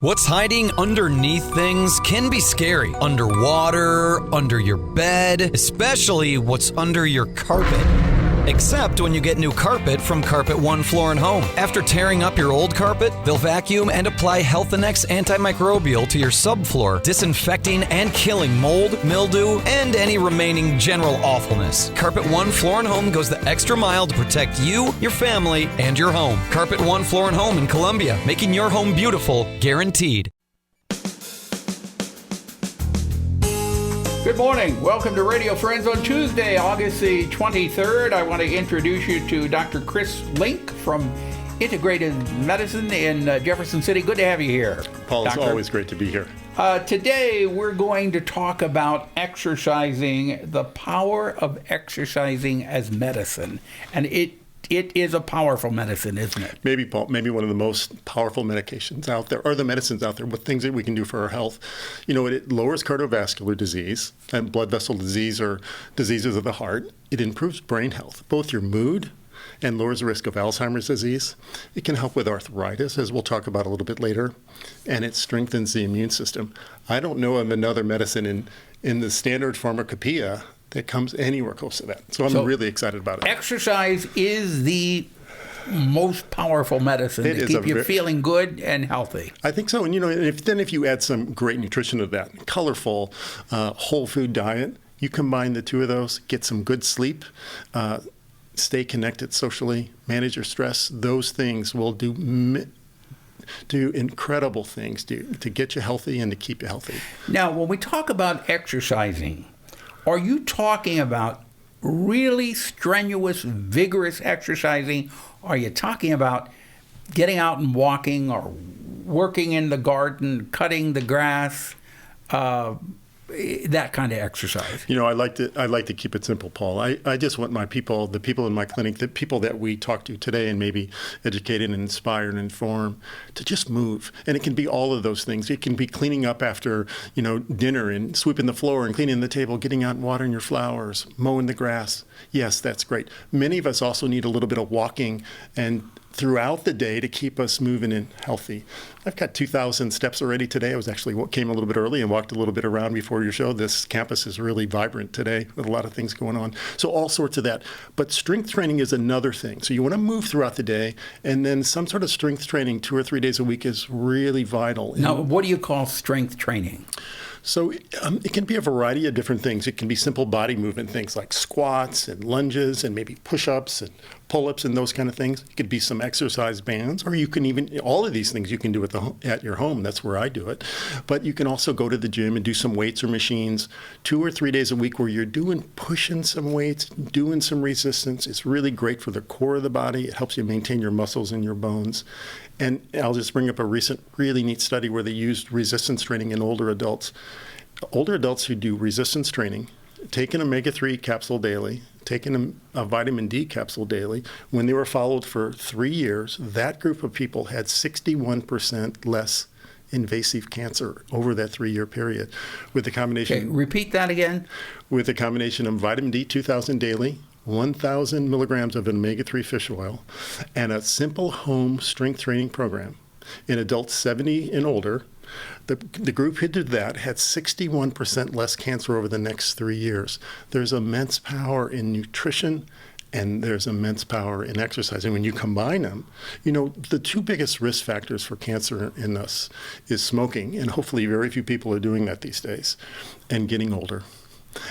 What's hiding underneath things can be scary. Underwater, under your bed, especially what's under your carpet. Except when you get new carpet from Carpet One Floor and Home. After tearing up your old carpet, they'll vacuum and apply Health Annex antimicrobial to your subfloor, disinfecting and killing mold, mildew, and any remaining general awfulness. Carpet One Floor and Home goes the extra mile to protect you, your family, and your home. Carpet One Floor and Home in Columbia, making your home beautiful, guaranteed. Good morning. Welcome to Radio Friends on Tuesday, August the 23rd. I want to introduce you to Dr. Chris Link from Integrative Medicine in Jefferson City. Good to have you here, Paul, Doctor. It's always great to be here. Today, we're going to talk about exercising, the power of exercising as medicine. And it is a powerful medicine, isn't it? Maybe, Paul, maybe one of the most powerful medications out there, or the medicines out there, with things that we can do for our health. You know, it lowers cardiovascular disease and blood vessel disease or diseases of the heart. It improves brain health, both your mood and lowers the risk of Alzheimer's disease. It can help with arthritis, as we'll talk about a little bit later, and it strengthens the immune system. I don't know of another medicine in the standard pharmacopoeia that comes anywhere close to that. So I'm really excited about it. Exercise is the most powerful medicine to keep you feeling good and healthy. I think so. And, you know, if you add some great nutrition to that, colorful, whole food diet, you combine the two of those, get some good sleep, stay connected socially, manage your stress, those things will do incredible things to get you healthy and to keep you healthy. Now, when we talk about exercising, are you talking about really strenuous, vigorous exercising? Are you talking about getting out and walking or working in the garden, cutting the grass, that kind of exercise? You know, I like to keep it simple, Paul. I just want my people, the people in my clinic, the people that we talk to today and maybe educate and inspire and inform, to just move. And it can be all of those things. It can be cleaning up after, you know, dinner and sweeping the floor and cleaning the table, getting out and watering your flowers, mowing the grass. Yes, that's great. Many of us also need a little bit of walking and throughout the day to keep us moving and healthy. I've got 2,000 steps already today. I was actually came a little bit early and walked a little bit around before your show. This campus is really vibrant today with a lot of things going on. So all sorts of that. But strength training is another thing. So you want to move throughout the day, and then some sort of strength training 2 or 3 days a week is really vital. Now, what do you call strength training? So it can be a variety of different things. It can be simple body movement things like squats and lunges and maybe push-ups and pull-ups and those kind of things. It could be some exercise bands, or you can even, all of these things you can do at your home. That's where I do it. But you can also go to the gym and do some weights or machines 2 or 3 days a week where you're pushing some weights, doing some resistance. It's really great for the core of the body. It helps you maintain your muscles and your bones. And I'll just bring up a recent really neat study where they used resistance training in older adults. Older adults who do resistance training, take an omega-3 capsule daily, taking a vitamin D capsule daily, when they were followed for 3 years, that group of people had 61% less invasive cancer over that 3-year period. With the combination. Okay, repeat that again. With a combination of vitamin D 2,000 daily, 1,000 milligrams of omega-3 fish oil, and a simple home strength training program in adults 70 and older. The group who did that had 61% less cancer over the next 3 years. There's immense power in nutrition, and there's immense power in exercise. And when you combine them, you know, the two biggest risk factors for cancer in us is smoking, and hopefully very few people are doing that these days, and getting older.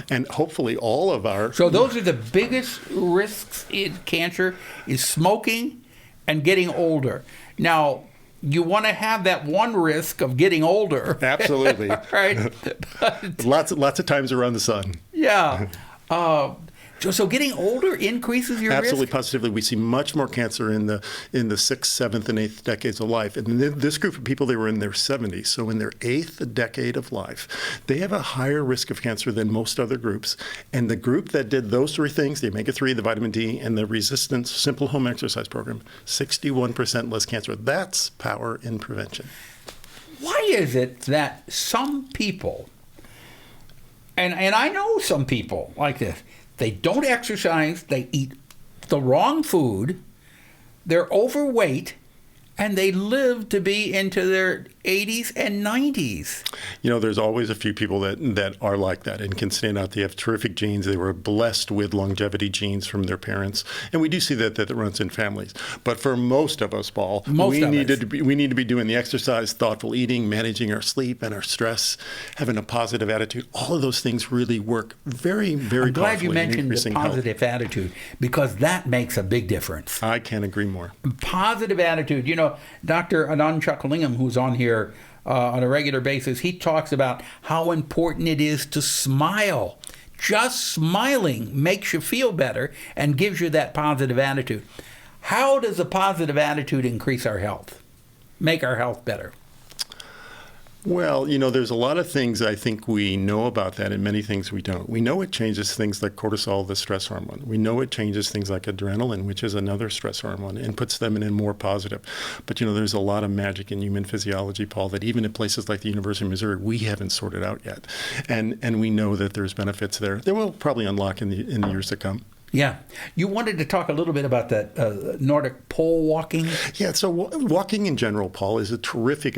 And hopefully all of our... So those are the biggest risks in cancer, is smoking and getting older. Now, you want to have that one risk of getting older. Absolutely. Right? But, lots of times around the sun. Yeah. So getting older increases your Absolutely, risk? positively. We see much more cancer in the 6th, 7th, and 8th decades of life. And this group of people, they were in their 70s, so in their 8th decade of life, they have a higher risk of cancer than most other groups. And the group that did those three things, the omega-3, the vitamin D, and the resistance simple home exercise program, 61% less cancer. That's power in prevention. Why is it that some people, and I know some people like this, they don't exercise, they eat the wrong food, they're overweight, and they live to be into their 80s and 90s. You know, there's always a few people that are like that and can stand out. They have terrific genes. They were blessed with longevity genes from their parents. And we do see that runs in families. But for most of us, Paul, we need to be doing the exercise, thoughtful eating, managing our sleep and our stress, having a positive attitude. All of those things really work very, very I'm glad you mentioned the positive attitude, because that makes a big difference. I can't agree more. Positive attitude. You know, Dr. Anand Chuckalingam, who's on here on a regular basis, he talks about how important it is to smile. Just smiling makes you feel better and gives you that positive attitude. How does a positive attitude increase our health, make our health better? Well, you know, there's a lot of things I think we know about that, and many things we don't. We know it changes things like cortisol, the stress hormone. We know it changes things like adrenaline, which is another stress hormone, and puts them in a more positive. But, you know, there's a lot of magic in human physiology, Paul, that even in places like the University of Missouri, we haven't sorted out yet. And we know that there's benefits there. They will probably unlock in the years to come. Yeah. You wanted to talk a little bit about that Nordic pole walking? Yeah, so walking in general, Paul, is a terrific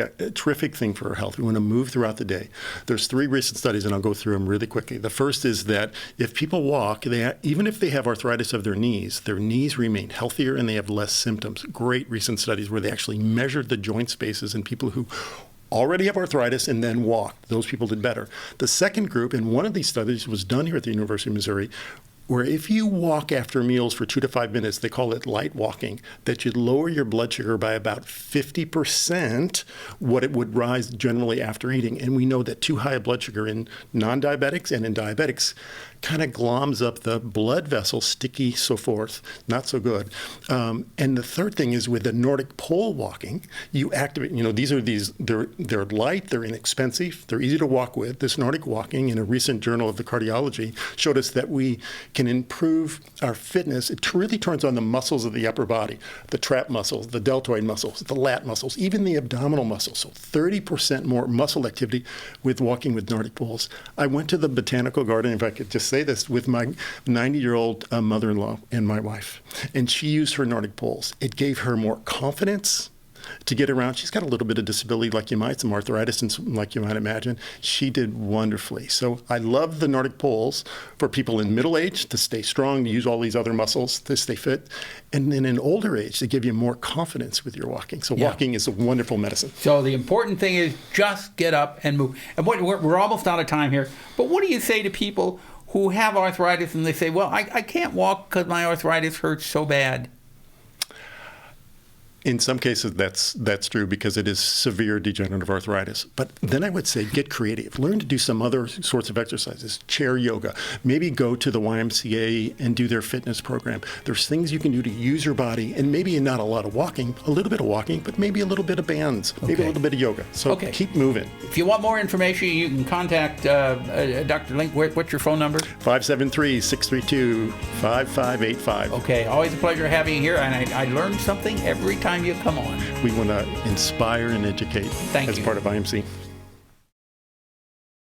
thing for our health. We want to move throughout the day. There's 3 recent studies, and I'll go through them really quickly. The first is that if people walk, even if they have arthritis of their knees remain healthier and they have less symptoms. Great recent studies where they actually measured the joint spaces in people who already have arthritis and then walked. Those people did better. The second group, and one of these studies was done here at the University of Missouri, where if you walk after meals for 2 to 5 minutes, they call it light walking, that you'd lower your blood sugar by about 50% what it would rise generally after eating. And we know that too high a blood sugar in non-diabetics and in diabetics kind of gloms up the blood vessels, sticky, so forth, not so good. And the third thing is with the Nordic pole walking, you activate, you know, they're light, they're inexpensive, they're easy to walk with. This Nordic walking in a recent journal of the cardiology showed us that we can improve our fitness. It really turns on the muscles of the upper body, the trap muscles, the deltoid muscles, the lat muscles, even the abdominal muscles. So 30% more muscle activity with walking with Nordic poles. I went to the botanical garden, if I could just say this, with my 90-year-old mother-in-law and my wife, and she used her Nordic poles. It gave her more confidence to get around. She's got a little bit of disability like you might, some arthritis and some, like you might imagine. She did wonderfully. So I love the Nordic poles for people in middle age to stay strong, to use all these other muscles to stay fit. And then in older age to give you more confidence with your walking. So walking is a wonderful medicine. So the important thing is just get up and move. And we're almost out of time here. But what do you say to people who have arthritis and they say, well, I can't walk because my arthritis hurts so bad? In some cases, that's true because it is severe degenerative arthritis. But then I would say get creative. Learn to do some other sorts of exercises, chair yoga. Maybe go to the YMCA and do their fitness program. There's things you can do to use your body, and maybe not a lot of walking, a little bit of walking, but maybe a little bit of bands, maybe a little bit of yoga. So keep moving. If you want more information, you can contact Dr. Link. What's your phone number? 573-632-5585. Okay, always a pleasure having you here, and I learned something every time you come on. We want to inspire and educate as part of IMC.